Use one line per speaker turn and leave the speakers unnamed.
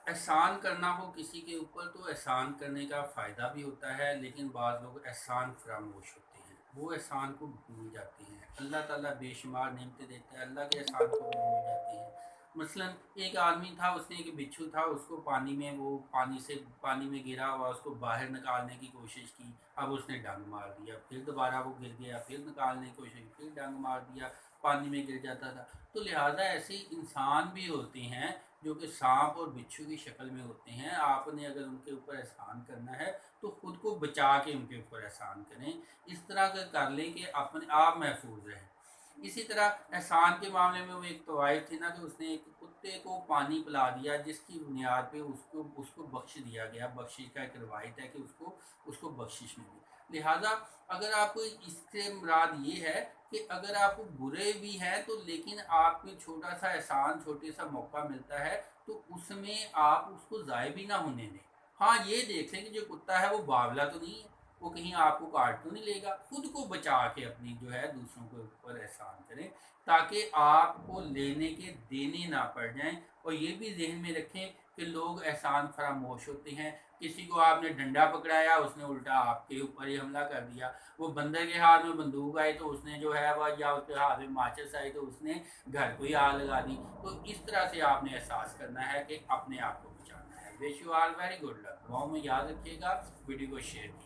एहसान करना हो किसी के ऊपर तो एहसान करने का फ़ायदा भी होता है, लेकिन बाद लोग एहसान फरामोश होते हैं, वो एहसान को भूल जाते हैं। अल्लाह ताला बेशुमार नेमतें देते हैं, अल्लाह के एहसान को भी भूल जाते हैं। मसलन एक आदमी था, उसने एक बिच्छू था, उसको पानी में वो पानी में गिरा हुआ, उसको बाहर निकालने की कोशिश की। अब उसने डंग मार दिया, फिर दोबारा वो गिर गया, फिर निकालने की कोशिश, फिर डंग मार दिया, पानी में गिर जाता था। तो लिहाजा ऐसे इंसान भी होते हैं जो कि सांप और बिच्छू की शक्ल में होते हैं। आपने अगर उनके ऊपर एहसान करना है तो खुद को बचा के उनके ऊपर एहसान करें। इस तरह का कर लें कि अपने आप महफूज रहें। इसी तरह एहसान के मामले में वो एक तवायफ थी ना कि उसने एक कुत्ते को पानी पिला दिया, जिसकी बुनियाद पे उसको उसको बख्श दिया गया। बख्शिश का एक रवायत है कि उसको उसको बख्शिश मिली। लिहाजा अगर आपको इससे मुराद ये है कि अगर आप बुरे भी हैं तो लेकिन आपको छोटा सा एहसान, छोटे सा मौका मिलता है तो उसमें आप उसको ज़ाय भी ना होने दें। हाँ, ये देख लें कि जो कुत्ता है वो बावला तो नहीं है, वो कहीं आपको काट तो नहीं लेगा। खुद को बचा के अपनी जो है दूसरों के ऊपर एहसान करें, ताकि आपको लेने के देने ना पड़ जाएं। और ये भी जहन में रखें कि लोग एहसान फरामोश होते हैं। किसी को आपने डंडा पकड़ाया, उसने उल्टा आपके ऊपर ही हमला कर दिया। वो बंदर के हाथ में बंदूक आई तो उसने जो है वह, या उसके हाथ में माचिस आई तो उसने घर को ही आग लगा दी। तो इस तरह से आपने एहसास करना है कि अपने आप को बचाना है। Wish you all very good luck. दुआओं में याद रखिएगा। वीडियो को शेयर कीजिए।